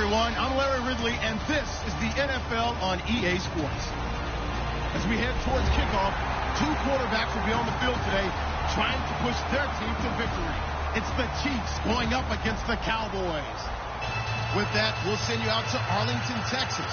everyone. I'm Larry Ridley, and this is the NFL on EA Sports. As we head towards kickoff, two quarterbacks will be on the field today trying to push their team to victory. It's the Chiefs going up against the Cowboys. With that, we'll send you out to Arlington, Texas.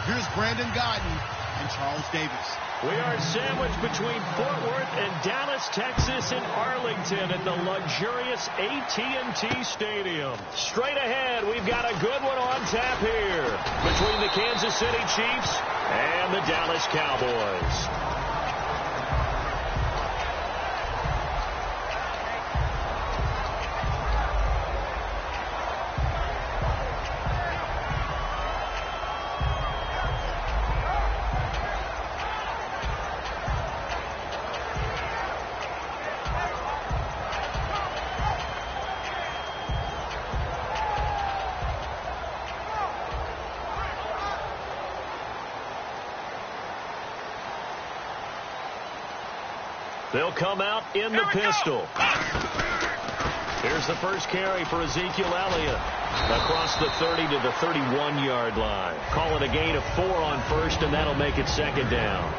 Here's Brandon Godden and Charles Davis. We are sandwiched between Fort Worth and Dallas, Texas, and Arlington at the luxurious AT&T Stadium. Straight ahead, we've got a good one on tap here between the Kansas City Chiefs and the Dallas Cowboys. They'll come out in the pistol. Here's the first carry for Ezekiel Elliott. Across the 30 to the 31-yard line. Call it a gain of 4 on first, and that'll make it second down.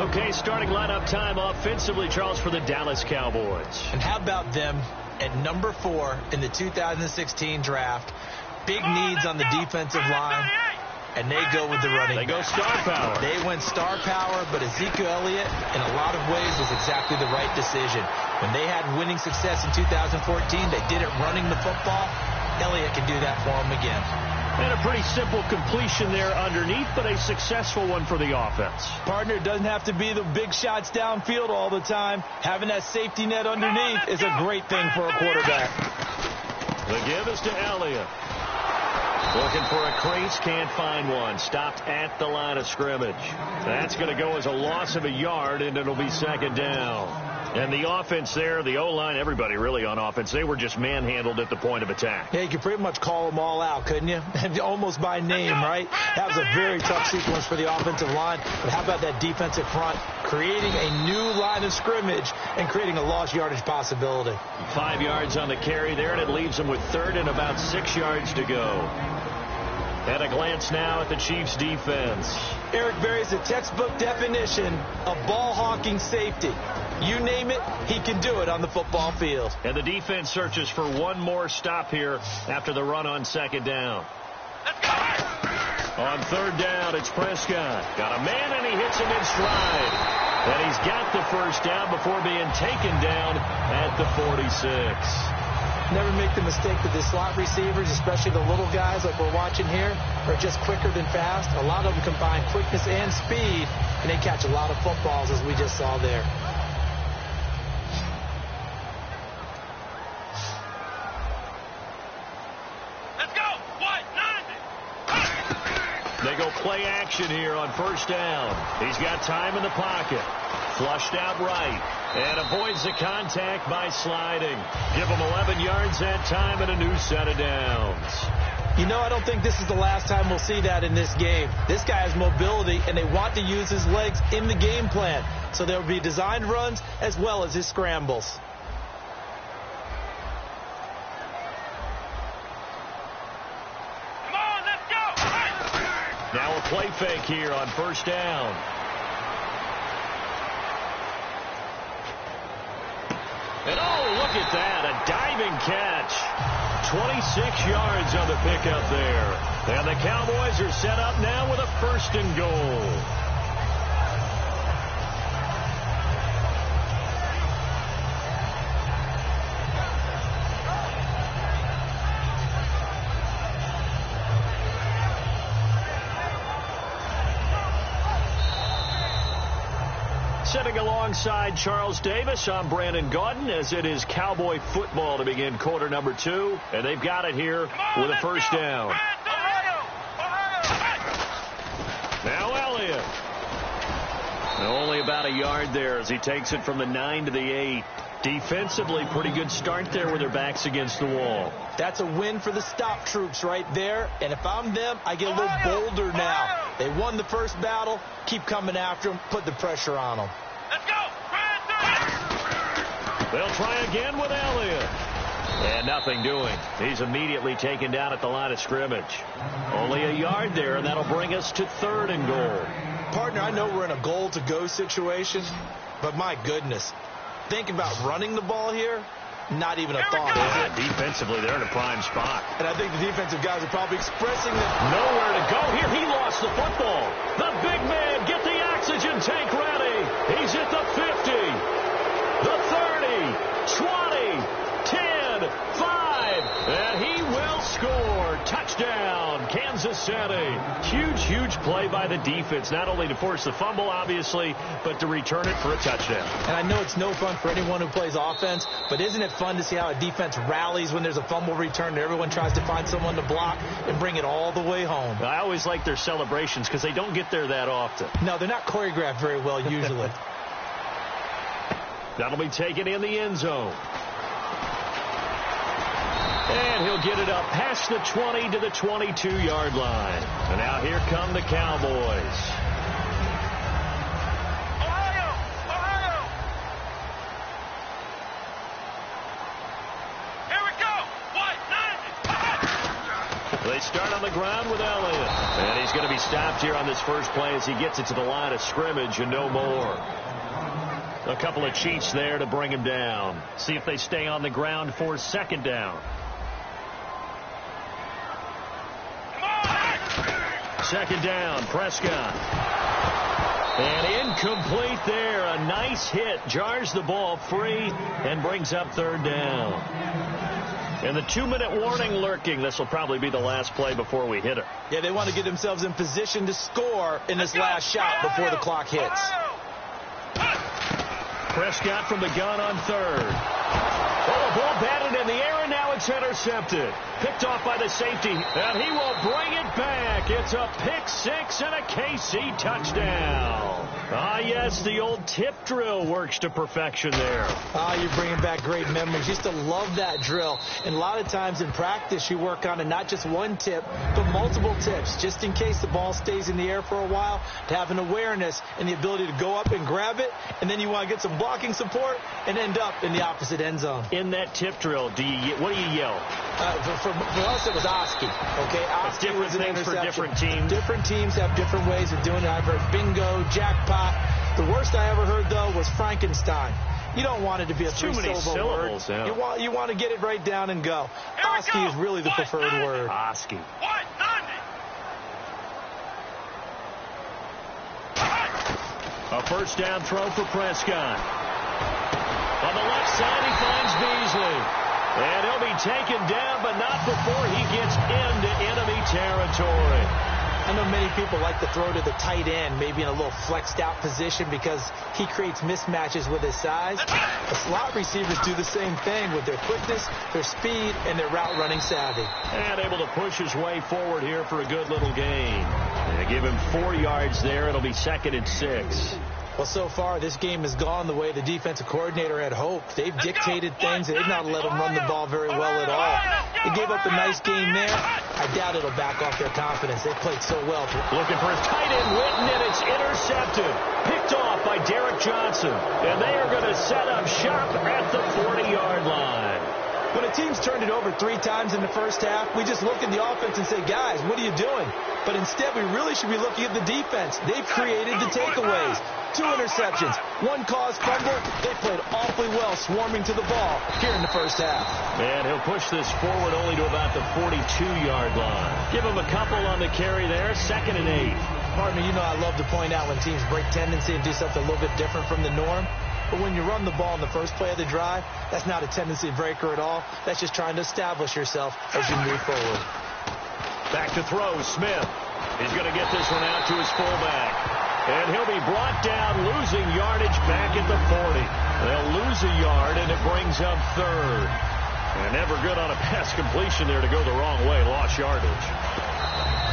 Okay, starting lineup time offensively, Charles, for the Dallas Cowboys. And how about them at number 4 in the 2016 draft? Big needs on the defensive line. And they go with the running back. They go star power. They went star power, but Ezekiel Elliott, in a lot of ways, was exactly the right decision. When they had winning success in 2014, they did it running the football. Elliott can do that for them again. And a pretty simple completion there underneath, but a successful one for the offense. Partner, it doesn't have to be the big shots downfield all the time. Having that safety net underneath is a great thing for a quarterback. The give is to Elliott. Looking for a crease, can't find one. Stopped at the line of scrimmage. That's going to go as a loss of a yard, and it'll be second down. And the offense there, the O-line, everybody really on offense, they were just manhandled at the point of attack. Yeah, you could pretty much call them all out, couldn't you? Almost by name, right? That was a very tough sequence for the offensive line. But how about that defensive front creating a new line of scrimmage and creating a lost yardage possibility? 5 yards on the carry there, and it leaves them with third and about 6 yards to go. And a glance now at the Chiefs' defense. Eric Berry's a textbook definition of ball-hawking safety. You name it, he can do it on the football field. And the defense searches for one more stop here after the run on second down. On third down, it's Prescott. Got a man, and he hits him in stride. And he's got the first down before being taken down at the 46. Never make the mistake that the slot receivers, especially the little guys like we're watching here, are just quicker than fast. A lot of them combine quickness and speed, and they catch a lot of footballs, as we just saw there. Let's go! What? They go play action here on first down. He's got time in the pocket. Flushed out right. And avoids the contact by sliding. Give him 11 yards that time and a new set of downs. You know, I don't think this is the last time we'll see that in this game. This guy has mobility, and they want to use his legs in the game plan. So there will be designed runs as well as his scrambles. Come on, let's go! Now a play fake here on first down. And oh, look at that, a diving catch. 26 yards on the pickup there. And the Cowboys are set up now with a first and goal. Sitting alongside Charles Davis, I'm Brandon Gaudin, as it is Cowboy football to begin quarter number 2. And they've got it here with a first down. Now Elliott. Only about a yard there as he takes it from the 9 to the 8. Defensively, pretty good start there with their backs against the wall. That's a win for the stop troops right there. And if I'm them, I get a little bolder now. They won the first battle. Keep coming after them. Put the pressure on them. Let's go! They'll try again with Elliott. And nothing doing. He's immediately taken down at the line of scrimmage. Only a yard there, and that'll bring us to 3rd and goal. Partner, I know we're in a goal-to-go situation, but my goodness, think about running the ball here. Not even a thought, is it? Defensively, they're in a prime spot. And I think the defensive guys are probably expressing that. Nowhere to go here. He lost the football. The big man, get the oxygen tank ready. He's at the 50, the 30, 20, 10, 5, and he will score. Touchdown, Kansas City. Huge play by the defense, not only to force the fumble, obviously, but to return it for a touchdown. And I know it's no fun for anyone who plays offense, but isn't it fun to see how a defense rallies when there's a fumble return and everyone tries to find someone to block and bring it all the way home? I always like their celebrations because they don't get there that often. No, they're not choreographed very well usually. That'll be taken in the end zone. And he'll get it up past the 20 to the 22-yard line. And now here come the Cowboys. Ohio! Here we go! What? 90! They start on the ground with Elliott. And he's going to be stopped here on this first play as he gets it to the line of scrimmage and no more. A couple of cheats there to bring him down. See if they stay on the ground for 2nd down. 2nd down, Prescott. And incomplete there. A nice hit. Jars the ball free and brings up 3rd down. And the 2-minute warning lurking. This will probably be the last play before we hit it. Yeah, they want to get themselves in position to score in this last shot before the clock hits. Prescott from the gun on 3rd. Oh, the ball batted in the air, and now it's intercepted. Picked off by the safety, and he will bring it back. It's a pick 6 and a KC touchdown. Ah, yes, the old tip drill works to perfection there. Ah, you're bringing back great memories. Used to love that drill. And a lot of times in practice, you work on it, not just one tip, but multiple tips, just in case the ball stays in the air for a while, to have an awareness and the ability to go up and grab it, and then you want to get some blocking support and end up in the opposite end zone. In that tip drill, what do you yell? For us, it was Oski. Okay, Oski was an things for different teams. Different teams have different ways of doing it. I've heard bingo, jackpot. The worst I ever heard, though, was Frankenstein. You don't want it to be a three-syllable word. Yeah. You want to get it right down and go. Oski is really the preferred word. Oski. A 1st down throw for Prescott. On the left side, he finds Beasley. And he'll be taken down, but not before he gets into enemy territory. I know many people like to throw to the tight end, maybe in a little flexed out position because he creates mismatches with his size. The slot receivers do the same thing with their quickness, their speed, and their route running savvy. And able to push his way forward here for a good little gain. They give him 4 yards there. It'll be 2nd and 6. Well, so far, this game has gone the way the defensive coordinator had hoped. They've dictated things. They've not let them run the ball very well at all. They gave up a nice game there. I doubt it'll back off their confidence. They played so well. Looking for his tight end, Witten, and it's intercepted. Picked off by Derek Johnson. And they are going to set up shop at the 40-yard line. When a team's turned it over 3 times in the first half, we just look at the offense and say, guys, what are you doing? But instead, we really should be looking at the defense. They've created the takeaways. 2 interceptions, 1 caused fumble. They played awfully well swarming to the ball here in the first half. And he'll push this forward only to about the 42-yard line. Give him a couple on the carry there, 2nd and 8. Partner, you know I love to point out when teams break tendency and do something a little bit different from the norm. But when you run the ball in the first play of the drive, that's not a tendency breaker at all. That's just trying to establish yourself as you move forward. Back to throw, Smith. He's going to get this one out to his fullback. And he'll be brought down, losing yardage back at the 40. They'll lose a yard, and it brings up 3rd. And never good on a pass completion there to go the wrong way. Lost yardage.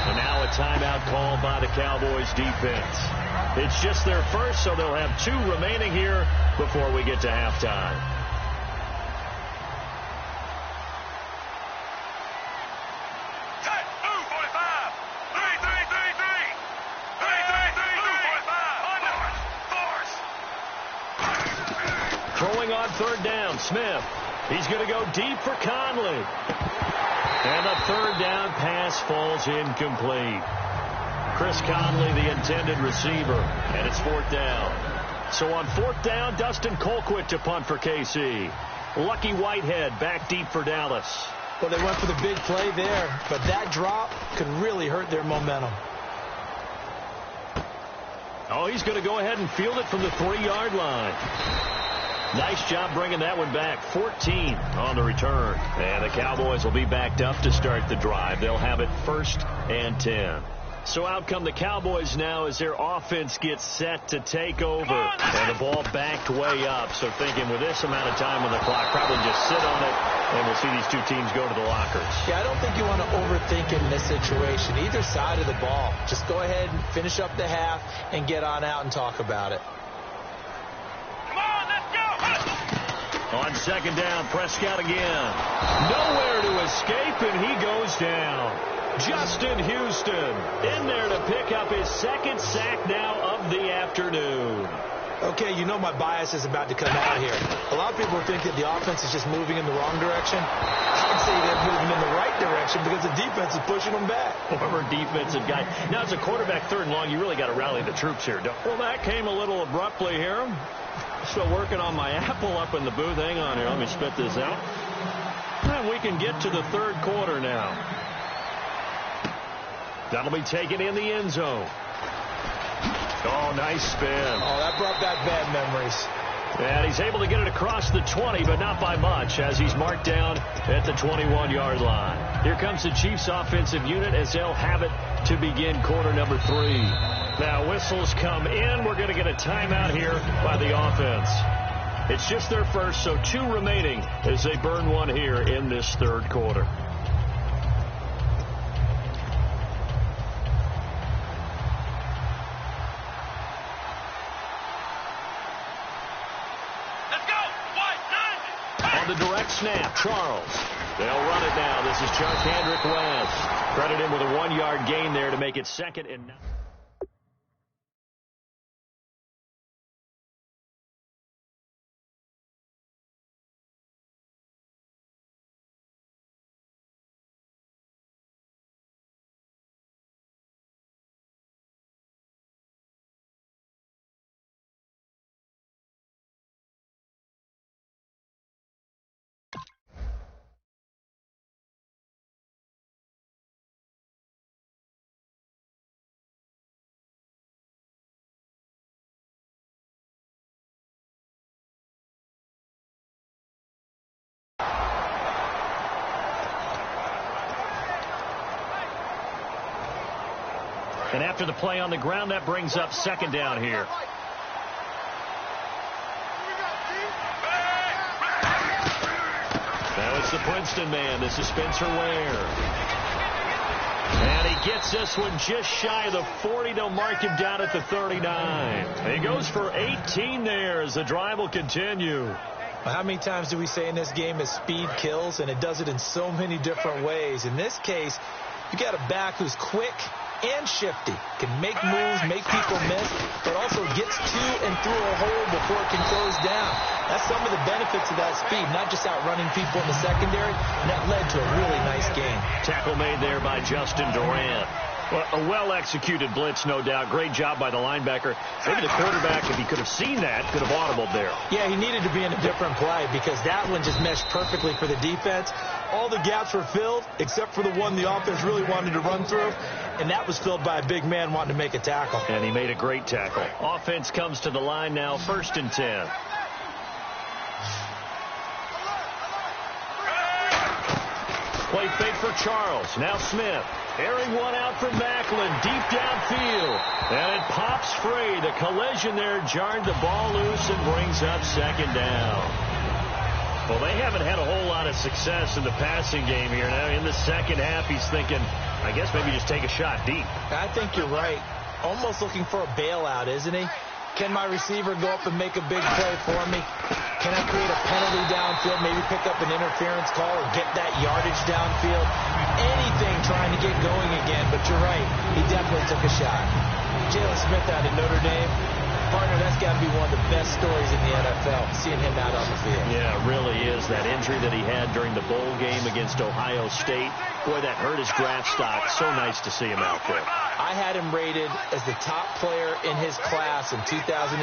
And now a timeout called by the Cowboys defense. It's just their first, so they'll have 2 remaining here before we get to halftime. Throwing on 3rd down, Smith. He's going to go deep for Conley. And the third down pass falls incomplete. Chris Conley, the intended receiver, and it's fourth down. So on fourth down, Dustin Colquitt to punt for KC. Lucky Whitehead back deep for Dallas. Well, they went for the big play there, but that drop could really hurt their momentum. Oh, he's going to go ahead and field it from the 3-yard line. Nice job bringing that one back. 14 on the return. And the Cowboys will be backed up to start the drive. They'll have it 1st and 10. So out come the Cowboys now as their offense gets set to take over. And the ball backed way up. So thinking with this amount of time on the clock, probably just sit on it, and we'll see these two teams go to the lockers. Yeah, I don't think you want to overthink in this situation. Either side of the ball. Just go ahead and finish up the half and get on out and talk about it. Come on, let's go. On second down, Prescott again. Nowhere to escape, and he goes down. Justin Houston in there to pick up his second sack now of the afternoon. Okay, you know my bias is about to come out here. A lot of people think that the offense is just moving in the wrong direction. I'd say they're moving in the right direction because the defense is pushing them back. Former defensive guy. Now, as a quarterback, 3rd and long, you really got to rally the troops here. Well, that came a little abruptly here. Still working on my apple up in the booth. Hang on here. Let me spit this out. And we can get to the 3rd quarter now. That'll be taken in the end zone. Oh, nice spin. Oh, that brought back bad memories. And he's able to get it across the 20, but not by much, as he's marked down at the 21-yard line. Here comes the Chiefs' offensive unit as they'll have it to begin quarter number 3. Now, whistles come in. We're going to get a timeout here by the offense. It's just their first, so 2 remaining as they burn one here in this 3rd quarter. The direct snap, Charles. They'll run it now. This is Charcandrick West. Credit him with a 1-yard gain there to make it 2nd and 9. And after the play on the ground, that brings up 2nd down here. Now it's the Princeton man. This is Spencer Ware. And he gets this one just shy of the 40. They'll mark him down at the 39. He goes for 18 there as the drive will continue. Well, how many times do we say in this game that speed kills, and it does it in so many different ways? In this case, you got a back who's quick and shifty, can make moves, make people miss, but also gets to and through a hole before it can close down. That's some of the benefits of that speed, not just outrunning people in the secondary, and that led to a really nice game. Tackle made there by Justin Durant. Well, a well-executed blitz, no doubt. Great job by the linebacker. Maybe the quarterback, if he could have seen that, could have audibled there. Yeah, he needed to be in a different play because that one just meshed perfectly for the defense. All the gaps were filled except for the one the offense really wanted to run through, and that was filled by a big man wanting to make a tackle. And he made a great tackle. Offense comes to the line now, 1st and 10. Play fake for Charles. Now Smith. Airing one out for Macklin. Deep downfield. And it pops free. The collision there jarred the ball loose and brings up 2nd down. Well, they haven't had a whole lot of success in the passing game here. Now in the second half, he's thinking, I guess maybe just take a shot deep. I think you're right. Almost looking for a bailout, isn't he? Can my receiver go up and make a big play for me? Can I create a penalty downfield, maybe pick up an interference call or get that yardage downfield? Anything trying to get going again, but you're right. He definitely took a shot. Jalen Smith out of Notre Dame, Partner, that's got to be one of the best stories in the NFL, seeing him out on the field. Yeah, it really is. That injury that he had during the bowl game against Ohio State, boy, that hurt his draft stock. So nice to see him out there. I had him rated as the top player in his class in 2016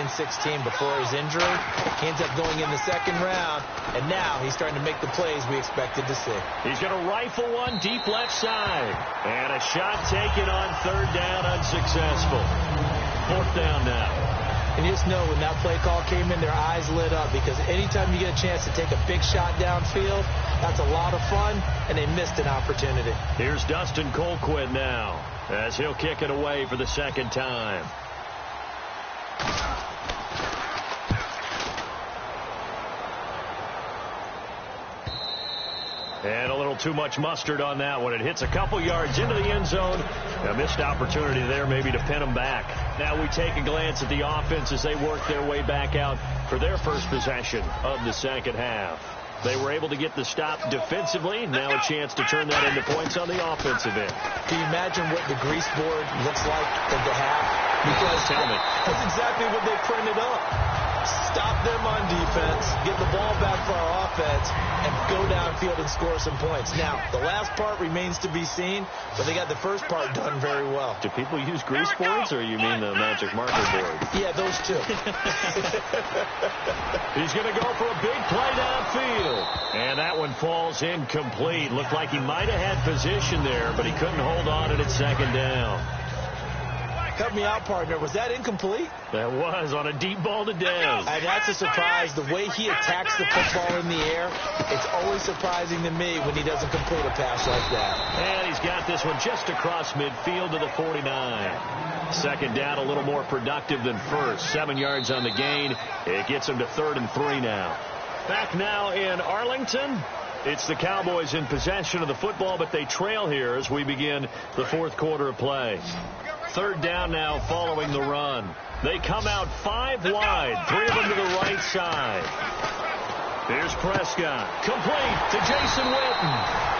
before his injury. He ends up going in the second round, and now he's starting to make the plays we expected to see. He's going to rifle one deep left side. And a shot taken on third down, unsuccessful. Fourth down now. And you just know when that play call came in, their eyes lit up, because anytime you get a chance to take a big shot downfield, that's a lot of fun, and they missed an opportunity. Here's Dustin Colquitt now, as he'll kick it away for the second time. And a little too much mustard on that one. It hits a couple yards into the end zone. A missed opportunity there maybe to pin them back. Now we take a glance at the offense as they work their way back out for their first possession of the second half. They were able to get the stop defensively. Now a chance to turn that into points on the offensive end. Can you imagine what the grease board looks like at the half? Because tell me. That's exactly what they printed up. Stop them on defense, get the ball back for our offense, and go downfield and score some points. Now, the last part remains to be seen, but they got the first part done very well. Do people use grease boards, or you mean the magic marker board? Yeah, those two. He's going to go for a big play downfield. And that one falls incomplete. Looked like he might have had position there, but he couldn't hold on at its second down. Help me out, partner. Was that incomplete? That was on a deep ball to Dez. And that's a surprise. The way he attacks the football in the air, it's always surprising to me when he doesn't complete a pass like that. And he's got this one just across midfield to the 49. Second down, a little more productive than first. 7 yards on the gain. It gets him to 3rd and 3 now. Back now in Arlington. It's the Cowboys in possession of the football, but they trail here as we begin the fourth quarter of play. Third down now following the run. They come out 5 wide, 3 of them to the right side. Here's Prescott. Complete to Jason Witten.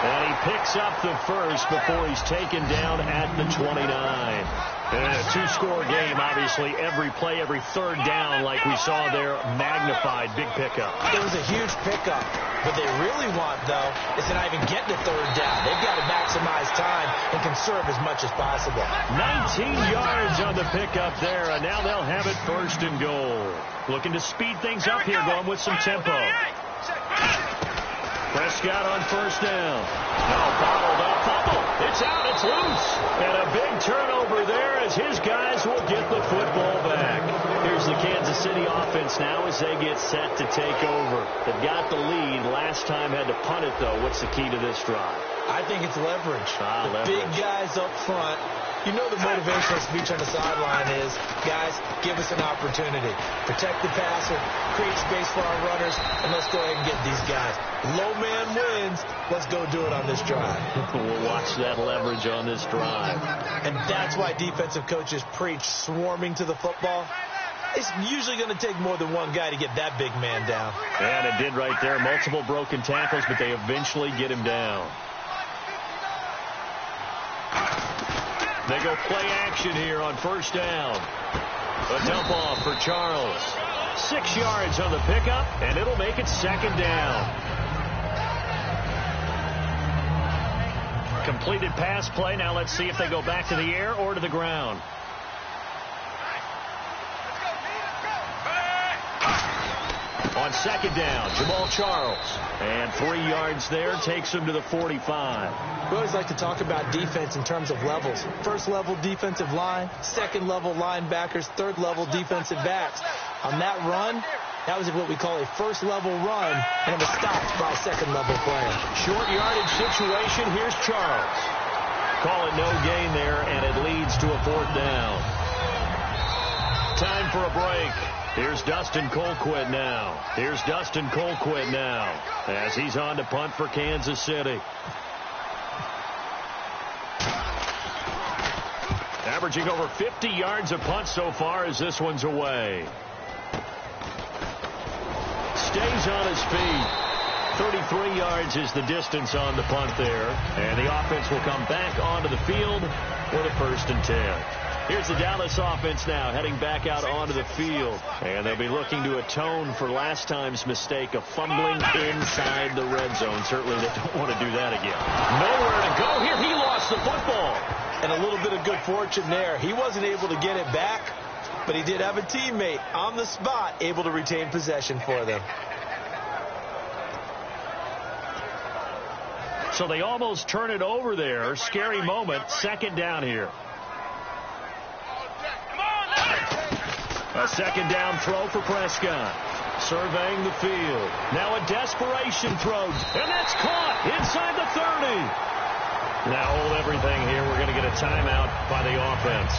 And he picks up the first before he's taken down at the 29. And a 2-score game, obviously. Every play, every third down, like we saw there, magnified. Big pickup. It was a huge pickup. What they really want, though, is to not even get the third down. They've got to maximize time and conserve as much as possible. 19 yards on the pickup there, and now they'll have it 1st and goal. Looking to speed things up here, going with some tempo. Prescott on 1st down. Now bottled up. Fumble. It's out. It's loose. And a big turnover there as his guys will get the football back. Here's the Kansas City offense now as they get set to take over. They've got the lead. Last time had to punt it, though. What's the key to this drive? I think it's leverage. Leverage. Big guys up front. You know the motivational speech on the sideline is, guys, give us an opportunity. Protect the passer, create space for our runners, and let's go ahead and get these guys. Low man wins. Let's go do it on this drive. We'll watch that leverage on this drive. And that's why defensive coaches preach swarming to the football. It's usually going to take more than one guy to get that big man down. And it did right there. Multiple broken tackles, but they eventually get him down. They go play action here on 1st down. A dump off for Charles. 6 yards on the pickup, and it'll make it 2nd down. Completed pass play. Now let's see if they go back to the air or to the ground. On 2nd down, Jamal Charles. And 3 yards there takes him to the 45. We always like to talk about defense in terms of levels. First level defensive line, second level linebackers, third level defensive backs. On that run, that was what we call a first level run, and it was stopped by a second level player. Short yardage situation. Here's Charles. Call it no gain there, and it leads to a 4th down. Time for a break. Here's Dustin Colquitt now. As he's on to punt for Kansas City. Averaging over 50 yards a punt so far as this one's away. Stays on his feet. 33 yards is the distance on the punt there. And the offense will come back onto the field with a 1st and 10. Here's the Dallas offense now heading back out onto the field. And they'll be looking to atone for last time's mistake of fumbling inside the red zone. Certainly they don't want to do that again. Nowhere to go here. He lost the football. And a little bit of good fortune there. He wasn't able to get it back, but he did have a teammate on the spot able to retain possession for them. So they almost turn it over there. Scary moment. Second down here. A second down throw for Prescott. Surveying the field. Now a desperation throw. And that's caught inside the 30. Now hold everything here. We're going to get a timeout by the offense.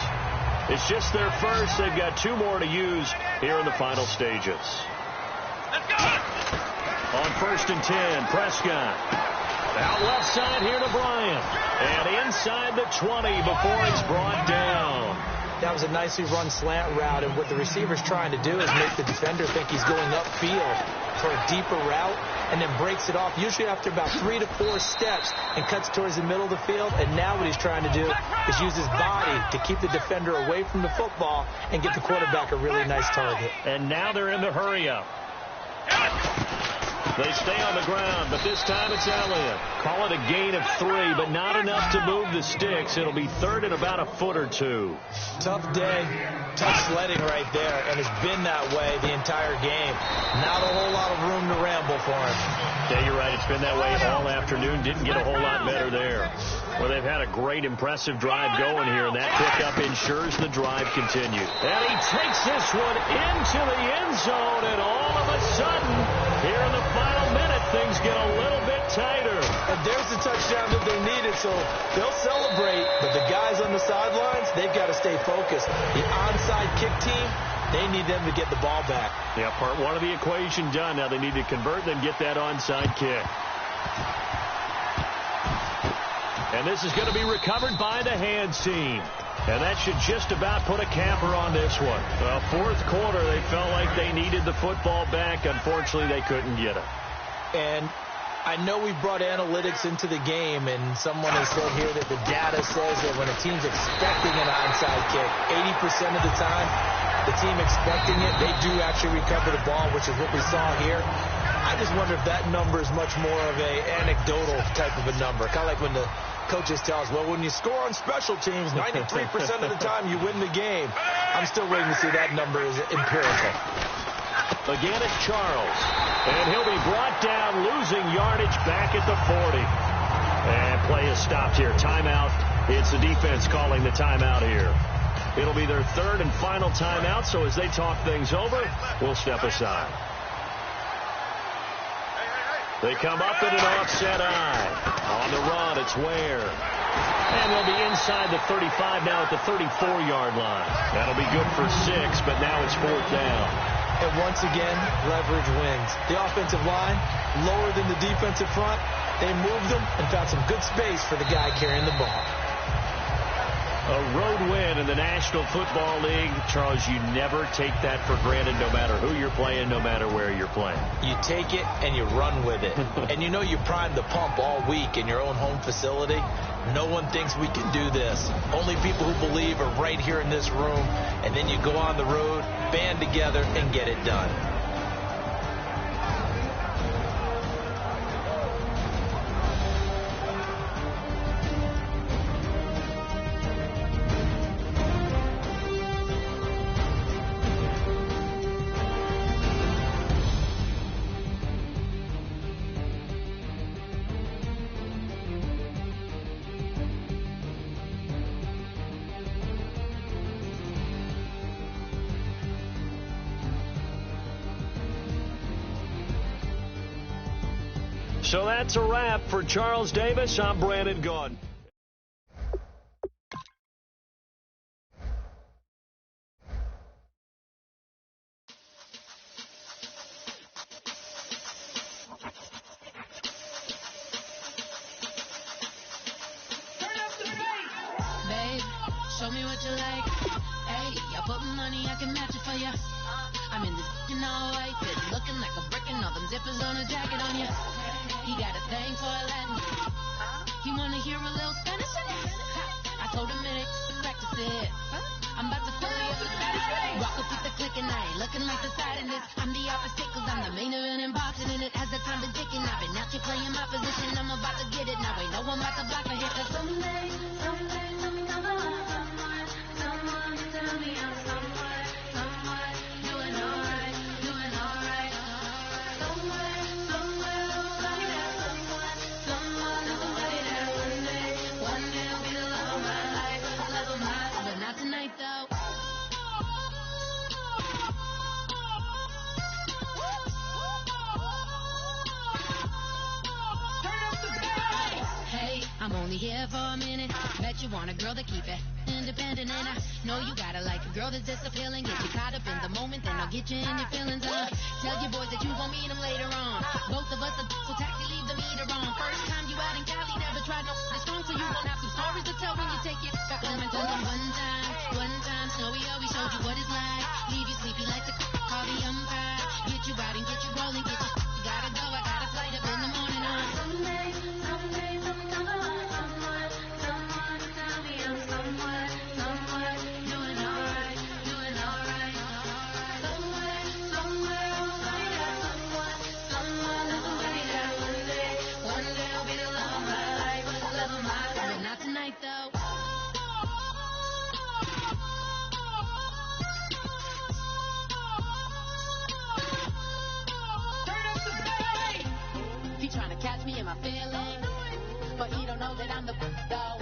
It's just their first. They've got 2 more to use here in the final stages. Let's go. On 1st and 10, Prescott. Out left side here to Bryant. And inside the 20 before it's brought down. That was a nicely run slant route, and what the receiver's trying to do is make the defender think he's going upfield for a deeper route, and then breaks it off, usually after about 3 to 4 steps, and cuts towards the middle of the field. And now what he's trying to do is use his body to keep the defender away from the football and get the quarterback a really nice target. And now they're in the hurry-up. They stay on the ground, but this time it's Elliott. Call it a gain of 3, but not enough to move the sticks. It'll be third and about a foot or 2. Tough day, tough sledding right there, and it's been that way the entire game. Not a whole lot of room to ramble for him. Yeah, you're right. It's been that way all afternoon. Didn't get a whole lot better there. Well, they've had a great, impressive drive going here, and that pickup ensures the drive continues. And he takes this one into the end zone, and all of a sudden, here in the final minute, things get a little bit tighter. And there's the touchdown that they needed, so they'll celebrate. But the guys on the sidelines, they've got to stay focused. The onside kick team, they need them to get the ball back. Yeah, part 1 of the equation done. Now they need to convert and get that onside kick. And this is going to be recovered by the hands team. And that should just about put a capper on this one. Well, 4th quarter, they felt like they needed the football back. Unfortunately, they couldn't get it. And I know we brought analytics into the game, and someone has said here that the data says that when a team's expecting an onside kick, 80% of the time, the team expecting it, they do actually recover the ball, which is what we saw here. I just wonder if that number is much more of a anecdotal type of a number. Kind of like when the coaches tell us, well, when you score on special teams, 93% of the time you win the game. I'm still waiting to see that number is empirical. Again, it's Charles. And he'll be brought down, losing yardage back at the 40. And play is stopped here. Timeout. It's the defense calling the timeout here. It'll be their 3rd and final timeout, so as they talk things over, we'll step aside. They come up in an offset eye. On the run, it's Ware. And they'll be inside the 35 now at the 34-yard line. That'll be good for 6, but now it's 4th down. And once again, leverage wins. The offensive line, lower than the defensive front. They moved them and found some good space for the guy carrying the ball. A road win in the National Football League. Charles, you never take that for granted, no matter who you're playing, no matter where you're playing. You take it and you run with it. And you know you primed the pump all week in your own home facility. No one thinks we can do this. Only people who believe are right here in this room. And then you go on the road, band together, and get it done. So that's a wrap for Charles Davis. I'm Brandon Gaudin. Babe, show me what you like. Hey, I put money, I can match it for ya. I'm in this all white, fit, looking like a brick and all them zippers on a jacket on ya. He got a thing for Latin. He wanna hear a little Spanish. I told him it practice. it. I'm about to fill you up with rock up with the click and I ain't looking like the side in this. I'm the opposite cause I'm the main event in boxing and it has the time been ticking. I've been out here playing my position. I'm about to get it now. Ain't no one about to block a hit. Cause someday, something come along. Someone tell me I'm somewhere doing alright, doing alright. Somewhere, somebody that someone somebody that one day will be the love of my life, love of my life. But not tonight though. I'm only here for a minute. Bet you want a girl to keep it independent, and I know you gotta like a girl that's disappealing. Get you caught up in the moment, then I'll get you in your feelings. Tell your boys that you gon' meet them later on. Both of us are so tacky, leave the meter on. First time you out in Cali, never tried no strong, so you gon' have some stories to tell when you take it back home and tell them one time, Snowy always showed you what it's like. Leave you sleepy like the call the umpire. Get you out and get you rolling, get you gotta go. I got a flight up in the morning on someday, something come along. Catch me in my feelings, but he don't know that I'm the though.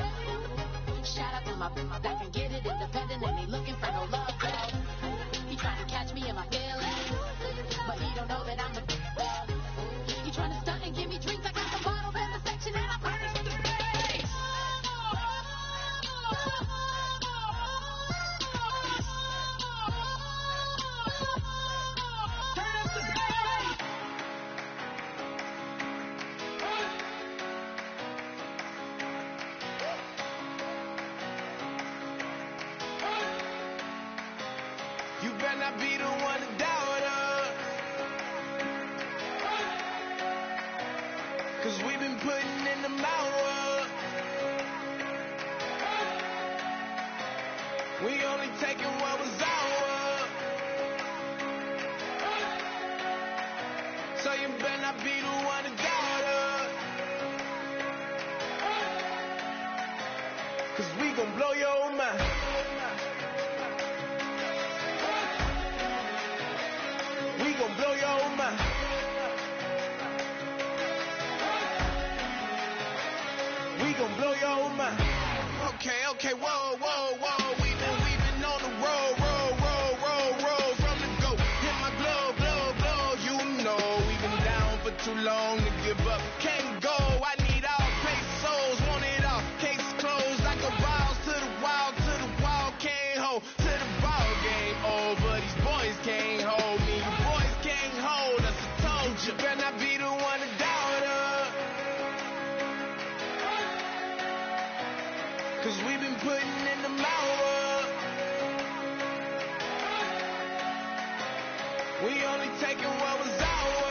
Shout out to my that can get it independent and ain't looking for no love though. He trying to catch me in my feelings, but he don't know that I'm the though. He trying to stunt and give me drinks. I got the bottles in the section and I furnish the space. You better not be the one to doubt us, 'cause we've been putting in the hours. We only taking what was ours. So you better not be the one to doubt us, 'cause we gon' blow your mind. We gon' blow your mind. We gon' blow your mind. Okay, whoa. We've been on the road from the go. Hit my glove. You know we've been down for too long to give up. Can't go. I need all pesos. Want it all. Case closed like a balls to the wall. Can't hold to the ball game over. These boys can't hold me. You boys can't hold us. I told you. Better not be the one to doubt us, 'cause we've been putting in the hours. We only taking what was ours.